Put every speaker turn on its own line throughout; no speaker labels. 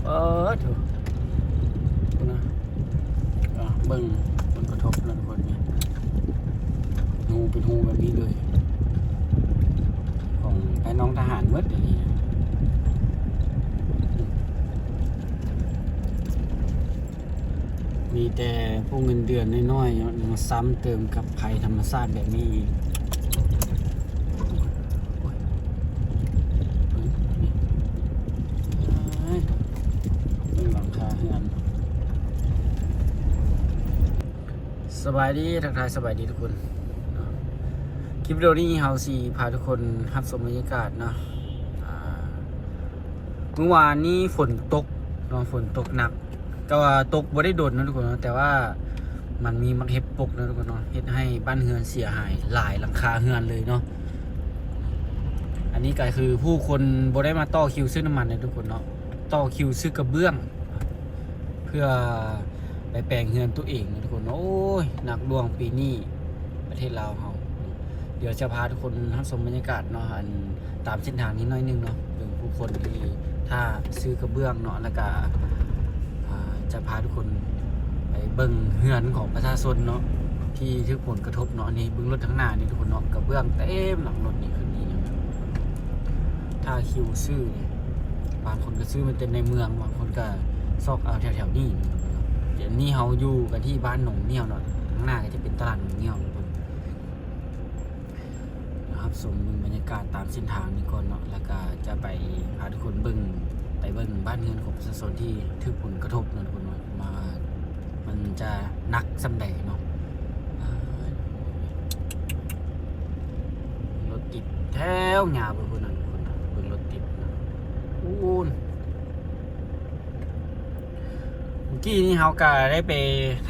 ถูกนะเบิ่งผลกระทบนะทุกคนเนี่ยหูเป็นหูแบบนี้เลยของไอ้น้องทหารเมื่อเดี๋ยวนี้มีแต่พวกเงินเดือนน้อยๆมาซ้ำเติมกับภัยธรรมชาติแบบนี้หลังคาเฮือนสบายดีทักทายสบายดีทุกคนคลิปวิดีโอนี้เฮาสิพาทุกคนรับชมบรรยากาศเนาะเมื่อวานนี้ฝนตกเนาะฝนตกหนักก็ว่าตกบ่ได้โดนนะทุกคนแต่ว่ามันมีมักเห็บปกนะทุกคนเนาะเฮ็ดให้บ้านเฮือนเสียหายหลายหลังคาเฮือนเลยเนาะอันนี้ก็คือผู้คนบ่ได้มาต่อคิวซื้อน้ำมันนะทุกคนเนาะต่อคิวซื้อกระเบื้องเพื่อไปแปลงเฮือนตัวเองนะทุกคนโอ้ยหนักดวงปีนี้ประเทศลาวเฮาเดี๋ยวจะพาทุกคนรับชมบรรยากาศเนาะตามเส้นทางนี้น้อยนึงเนาะถึงผู้คนที่ถ้าซื้อกระเบื้องเนาะแล้วก็จะพาทุกคนไปเบิ่งเฮือนของประชาชนเนาะที่ทุกผลกระทบเนาะนี่เบิ่งรถทั้งหน้านี่ทุกคนเนาะกระเบื้องเต็มหลังรถนี่คือนี่นะถ้าคิวซื้อเนี่ยบางคนก็ซื้อมันเป็นในเมืองบางคนก็ซอกเอาแถวๆนี้เดี๋ยวนี้เราอยู่กันที่บ้านหนองเงี้ยวเนาะข้างหน้าก็จะเป็นตลาดหนองเงี้ยวทุกคนนะครับชมบรรยากาศตามเส้นทางนี้ก่อนเนาะแล้วก็จะไปพาทุกคนเบิ่งบ้านเรือนของประชาชนที่ถูกผลกระทบนะทุกคนมามันจะนักสำใดเนาะรถติดแถวยาวไปคนนั้นคนเบิ่งรถติดนะอู้นเมื่อกี้นี้เขาก็ได้ไป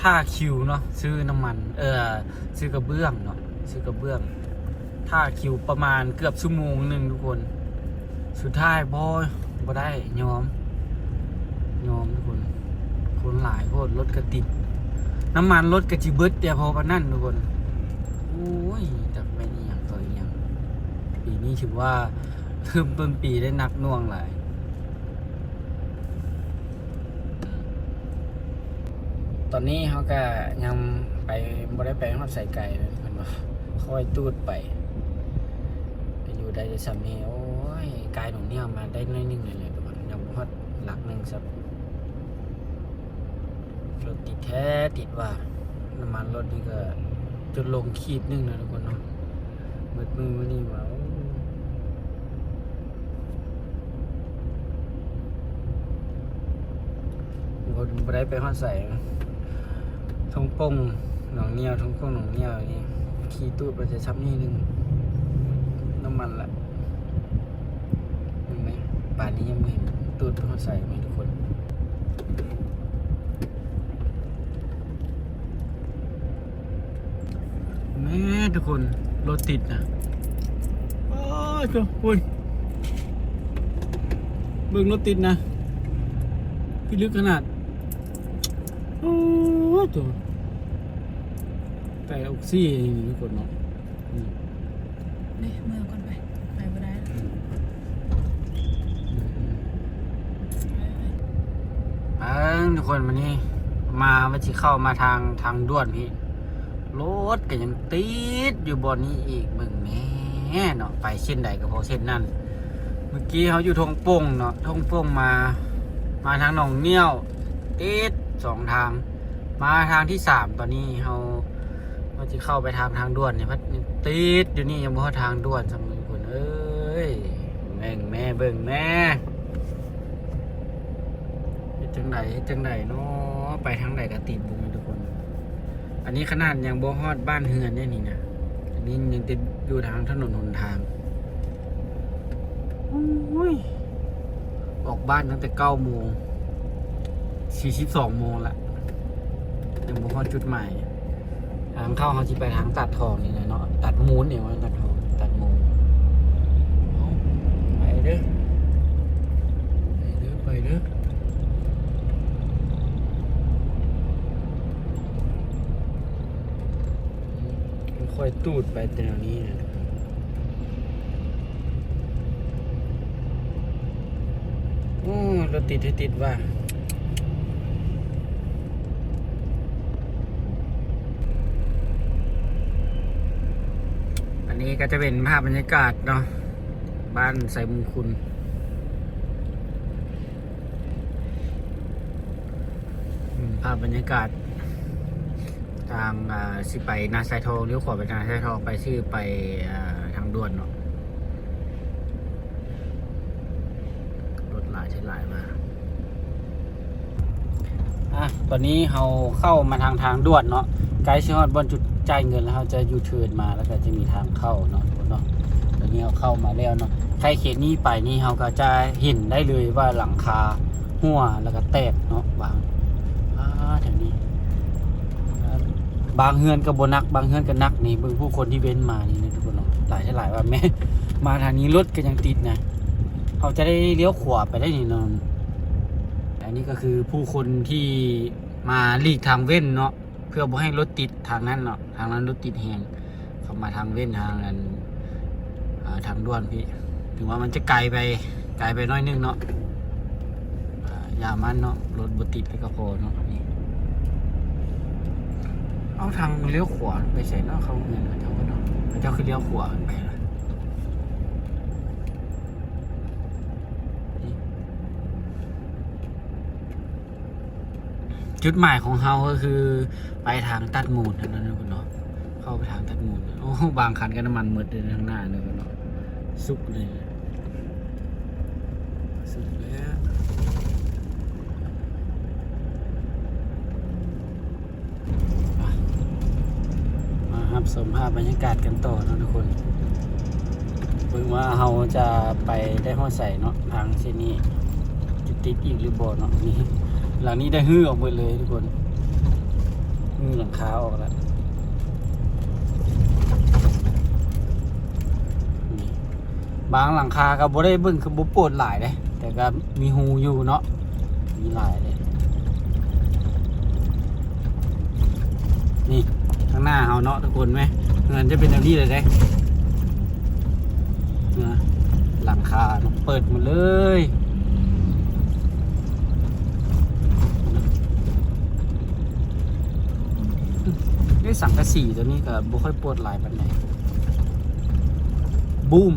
ท่าคิวเนาะซื้อน้ำมันซื้อกระเบื้องเนาะซื้อกระเบื้องท่าคิวประมาณเกือบชั่วโมงหนึ่งทุกคนสุดท้ายบ่ได้ยอมทุกคนหลายคนรถกระติดน้ำมันรถกระจิเบิดเดียวพอปานนั่นทุกคนโอ้ยจับไม่นี่อย่างตัวอย่างปีนี้ถือว่าเริ่มต้นปีได้หนักหน่วงหลายตอนนี้เขาก็ยังไปบ่ได้ไปฮอดใส่ไก่เลยมันว่าค่อยตูดไปอยู่ได้จะซ้ำนี่โอ้ยกายหนุ่มเนี่ยมาได้น้อยนึงเลยทุกคนยังฮอดหลักนึงซับรถติดแท้ติดว่าน้ำมันรถนี่ก็จนลงขีดนึงนะทุกคนเนาะมืดมือนี่ว่าคนบ่ได้ไปฮอดใส่ทงป่งหนองเงี้ยวทงป่งหนองเงี้ยวนี่ขี่ตู้ไปจะชับนี่นึงน้ำมันละเห็นไหมป่านนี้ยังไม่เห็นตู้ไปฮอดใส่ไหมทุกคนแม่ทุกคนรถติดนะโอ้ยจ้ะคุณเบิ่งรถติดนะพี่ลึกขนาดโอ้ยจ้ะแต่ออกซี่นี่ทุกคนเนาะ
นี่เมื่อก่อนไปไม่ได้
ทุกคนวันนี้มาจะเข้ามาทางด่วนพี่รถก็ยังติดอยู่บนนี้อีกเบิ่งแม่เนาะไปเส้นใดก็พอเส้นนั่นเมื่อกี้เขาอยู่ทงป่งเนาะทงป่งมาทางหนองเงี้ยวติด2 ทางมาทางที่3ตอนนี้เขาจะเข้าไปทางด่วนเนี่ยพัดติดอยู่นี่ยังบ่เข้าทางด่วนสักมือคนเอ้ยแม่เบิ่งแม่จังไหนเนาะไปทางไหนก็ติดบุ้งทุกคนอันนี้ขนาดยังบ่ฮอดบ้านเฮือนเนี่ยนี่นะอันนี้ยังติดอยู่ทางถนนหนทางออกบ้านตั้งแต่9 โมง42 โมงละยังบ่ฮอดจุดหมายทางเข้าเขาจะไปทางตัดทองนี่นะเนาะตัดมูนเนี่ยว่าตัดทองตัดมูนไปเด้อค่อยตูดไปแถวนี้นะ รถติดให้ติดว่าอันนี้ก็จะเป็นภาพบรรยากาศเนาะบ้านไสมงคลภาพบรรยากาศทางสิไปนาไซทองเลี้ยวขวาไปนาไซทองไปชื่อไปทางด่วนเนาะรถหลายใช้หลายมาตอนนี้เราเข้ามาทางด่วนเนาะไกด์ชิฮอดบนจุดจ่ายเงินแล้วเราจะยูเทิร์นมาแล้วก็จะมีทางเข้าเนาะตอนนี้เราเข้ามาแล้วเนาะใครเขตนี้ไปนี่เราก็จะเห็นได้เลยว่าหลังคาหัวแล้วก็แตกเนาะบางแถวนี้บางเฮือนก็บ่นักบางเฮือนก็นักนี่เบิ่งผู้คนที่เว้นมานี่นะทุกคนเนาะหลายว่าแม่มาทางนี้รถก็ยังติดนะเขาจะได้เลี้ยวขวาไปได้นี่เนาะอันนี้ก็คือผู้คนที่มาหลีกทางเว้นเนาะเพื่อบ่ให้รถติดทางนั้นเนาะทางนั้นรถติดแฮงเขามาทางเว้นทางนั้นทางด่วนพี่ถึงว่ามันจะไกลไปน้อยนึงเนาะอย่ามันเนาะรถบ่ติดไปก็พอเนาะนี่เอาทางเลี้ยวขวาไปใส่เนาะเขาเงินเจ้าเนาะเจ้าคือเลี้ยวขวาไปนะจุดหมายของเฮาก็คือไปทางตัดมูลนั่นนะคุณเนาะเข้าไปทางตัดมูลโอ้บางคันก็น้ำมันหมดเลยข้างหน้าเลยคุณเนาะสุกเลยสุกแล้วมาครับชมภาพบรรยากาศกันต่อนะทุกคนเพิ่งว่าเฮาจะไปได้ห้อใส่เนาะทางเส้นนี้จะติดอีกหรือบ่เนาะนี่หลังนี้ได้ฮื้อออกหมดเลยทุกคนฮื้อหลังคาออกแล้วนี่บางหลังคาก็บ่ได้เบิ่งคือบ่ปวดหลายเลยแต่ก็มีหูอยู่เนาะมีหลายเลยนี่ข้างหน้าเฮาเนาะทุกคนไหมเงินจะเป็นแบบนี้เลยเด้นะหลังคาเนาะเปิดหมดเลยด้วยสังกะสีตัวนี้ก็บ่ค่อยปวดหลายปานใดบูม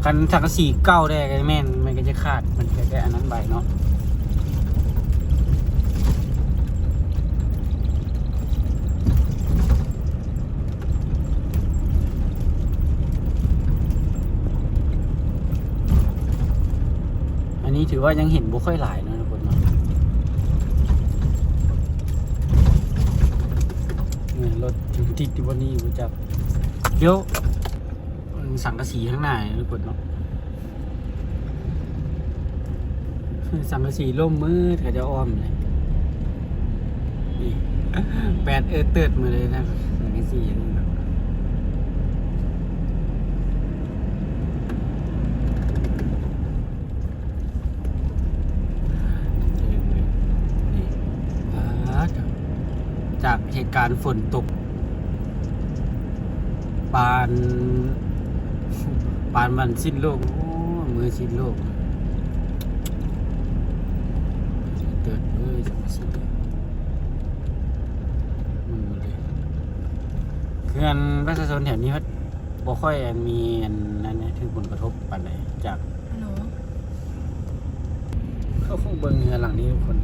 คันสังกะสีเก่าได้ก็แม่นมันก็จะขาดมันก็ได้อันนั้นใบเนาะอันนี้ถือว่ายังเห็นบ่ค่อยหลายนะทุกคนเนาะรถติดอยู่บนนี้อยู่จับเดี๋ยวสังกะสีข้างหน้าทุกคนเนาะสังกะสีร่มมืดก็จะอ้อมเลยนี่แปดเติร์ดมาเลยนะสังกะสีอย่างนี้เนาะจากเหตุการณ์ฝนตกปานมันสิ้นโลกโอ้มือสิ้นโลกเติร์ดเลยจังสิมือเลยคืออันประชาชนแถวนี้เขาบ่ค่อยมีอันนั้นนะถึงผลกระทบปานใดจาก
ฮัลโหล
เขาคงเบิ่งเรือหลังนี้ทุกคน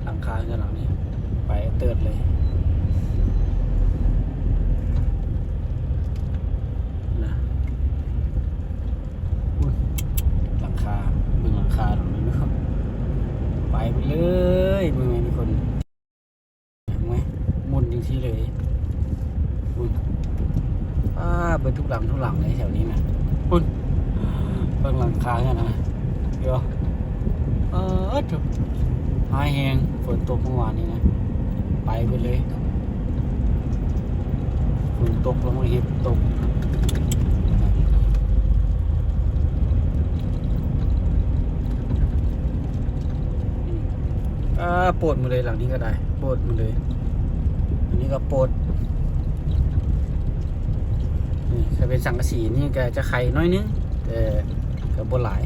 หลังคาเรือหลังนี้ไปเติร์ดเลยนะหลังคาเบิ่งหลังคาตรงนี้นะครับไปเลยเบิ่งไงทุกคนเห็นไหมมุนจริงๆเลยอุ้ยเบิ่งทุกหลังเลยแถวนี้นะปุ่นเบิ่งหลังคาเนี่ยนะเดี๋ยวถูกหายแหงฝนตกเมื่อวานนี้นะไปเลยฝนตกแล้วมันเห็บตกปวดหมดเลยหลังนี้ก็ได้ปวดหมดเลยอันนี้ก็ปวดนี่แส เป็นสังกะสีนี่ก็จะไข่น้อยนึงแต่ก็บ่หลาย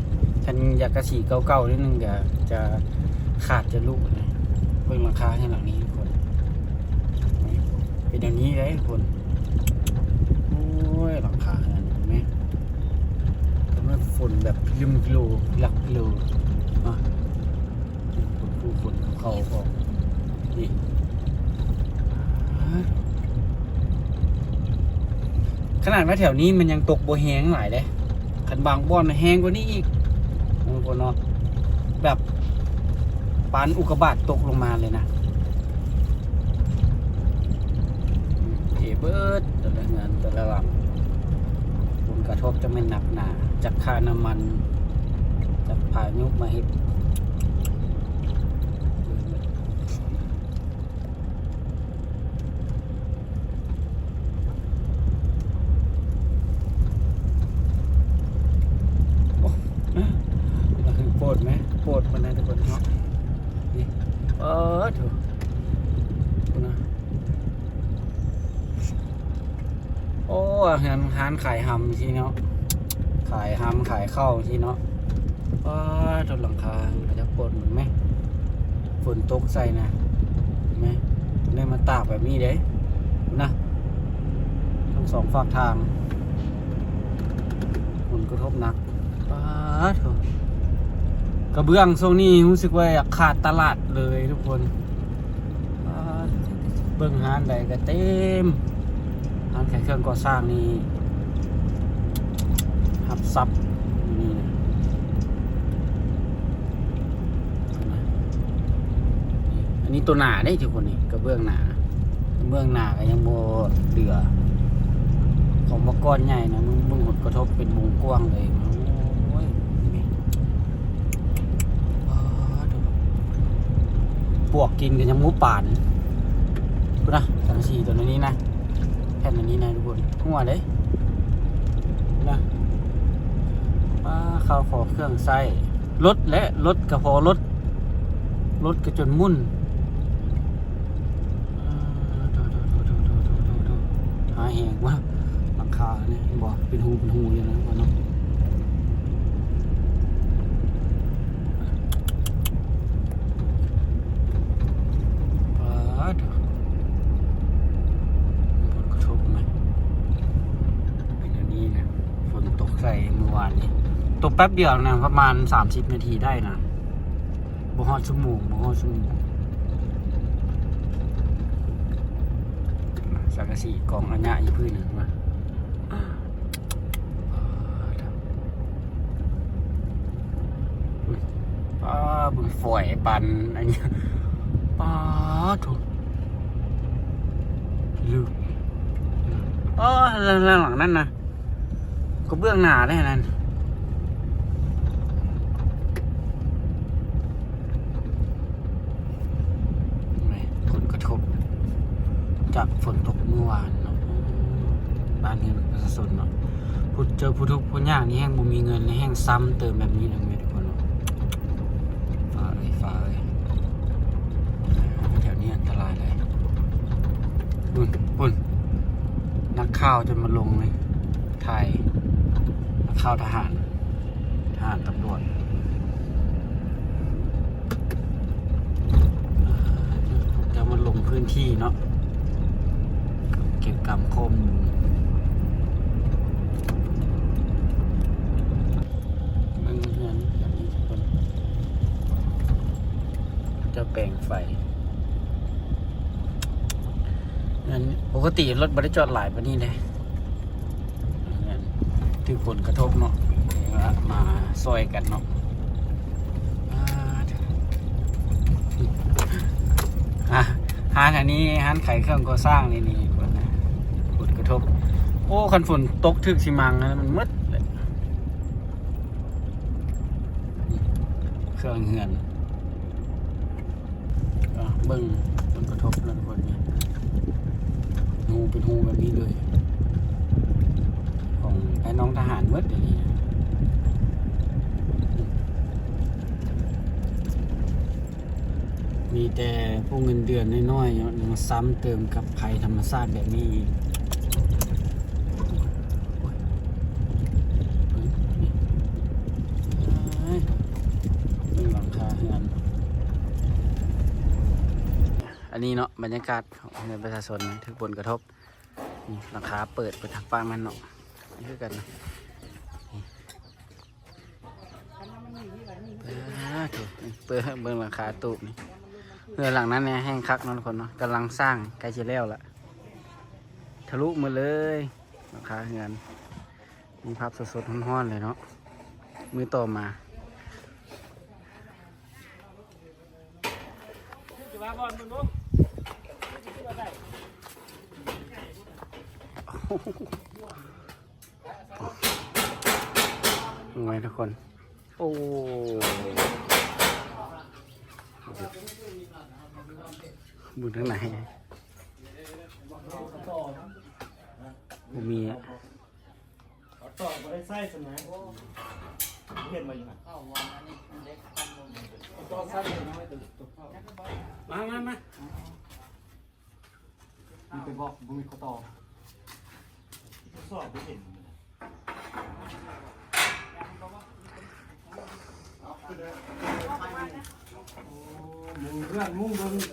ฉันอยากกะสีเก่าๆนิดนึงก็จะขาดจะลุกนะเบิ่งราคาให้หลังนี้ทุกคนเป็นอย่างนี้เลยทุกคนโอ้ยราคาเห็นไหมมันฝนแบบลืมกิโลหลักกิโลอ่ะผู้คนเขาก็นี่ขนาดว่าแถวนี้มันยังตกโบแห้งหลายเลยขันบางบ่อนแห้งกว่านี้อีกทุกคนเนาะแบบปานอุกกาบาตตกลงมาเลยนะเบิร์ดแต่ละงานแต่ละหลังผลกระทบจะไม่หนักหนาจากค่าน้ำมันจากพายุมาเฮ็ดโปรดไหมโปรดมันนะทุกคนเนาะนี่ถูกนะโอ้ร้านขายหำทีเนาะขายหำขายข้าวทีเนาะจนหลังคาอาจจะปวดเหมือนไหมฝนตกใส่นะเห็นไหมได้มาตากแบบนี้เด้นะทั้งสองฝากทางฝนกระทบหนักถูกกระเบื้องช่วงนี้รู้สึกว่าขาดตลาดเลยทุกคนเบื้องหานใดก็เต็มร้านขายเครื่องก่อสร้างนี่หับซับนี่นะอันนี้ตัวหนาได้ทุกคนนี่กระเบื้องหนากระเบื้องหนาก็ยังโมเหลือของมะก้อนใหญ่นะมึงหดกระทบเป็นวงกว้างเลยโอ้ยปวกกินกันยังหมูป่านดูนะสังสีตัวนี้นะแผ่นอันนี้นะทุกคนหัวเลยนะข้าวขอเครื่องไส้รถและรถกระพอรถกระจนมุ่นหาแหงว่าหลังคาเนี่ยบอกเป็นหูอย่างนั้นก่อนเนาะผลกระทบไหมเป็นอย่างนี้นะฝนตกใส่เมื่อวานนี้ตกแป๊บเดียวนะประมาณ30 นาทีได้นะบ่ฮอดชั่วโมงสังกะสีกองอัญญะอีกพื้นหนึ่งมาบุญฝอยปันอันนี้ถูกลืมหลังนั้นนะก็เบื้องหน้าได้นั่นผลกระทบจากฝนตกเมื่อวานเนาะบ้านเรือนประชาชนเนาะเจอผู้ทุกข์ผู้ยากนี่แห้งบ่มีเงินแห้งซ้ำเติมแบบนี้นะทุกคนเนาะฟ้าเลยแถวนี้อันตรายเลยปุ่นนักข่าวจะมาลงเลยไทยนักข่าวทหารตำรวจจะมาลงพื้นที่เนาะเก็บกำคมมันเหมือนแบบนี้ทุกคนจะแปลงไฟงั้นปกติรถบริจอดหลายปะนี่เลยถือผลกระทบเนาะมาซอยกันเนาะร้านอันนี้ร้านขายเครื่องก่อสร้างนี่คนนะผลกระทบโอ้คันฝนตกถึกสิมังนะมันมืดเลยเครื่องเหือนเบิ้งผลกระทบนั่นคนนี้หูเป็นหูแบบนี้เลยของไอ้น้องทหารมืดอย่างนี้นะมีแต่พวกเงินเดือนน้อยๆมาซ้ำเติมกับภัยธรรมชาติแบบนี้ นี้เนาะบรรยากาศของเงินประชาชนถูกผลกระทบนี่หลังคาเปิดทางฝั่งนั้นเนาะนี่คือกันนะถูกเปิดเบิ่งหลังคาตูบนี่เรือหลังนั้นเนี่ยแห้งคักเนาะทุกคนเนาะกำลังสร้างใกล้จะแล้วละทะลุมาเลยหลังคาเรือนมีภาพสดๆร้อนๆเลยเนาะมือต่อมาไงทุกคนโอ้บุญทั้งไหนบุมีอ่ะ
ต่อมาได้ไส้สนะเห็นมาอยู่นะต่อไส้มามีไปบอกบุ้งเขาต่อสอบไปเห็นมึงเพื่อนมุ่ง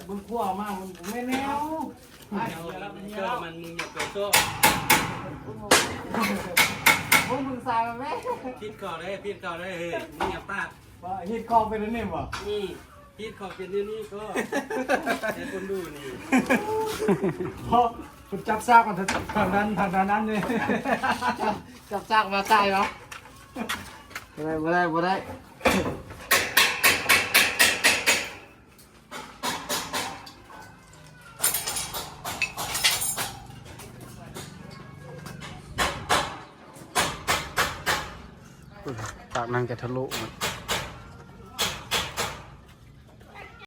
บึ้งขั้วมากมึงไม่แนว
เชื่อมันมึงอย่าเปิดโซ่
มึงใส่มาไหม
พิดก่อนเลยพิดก่อนเลยเฮ้ยมึงอย่าปาก
ว่าฮิตกองเป็นนั่นเนี่ยวะ
นี่พิดขอบเป็นนี่ก็ให้คนดูนี่
เพราะคุณจับซากมันทางนั้นเลยจับซากมาใส่ปะบ่ได้
ปากนั่งจะทะลุหมด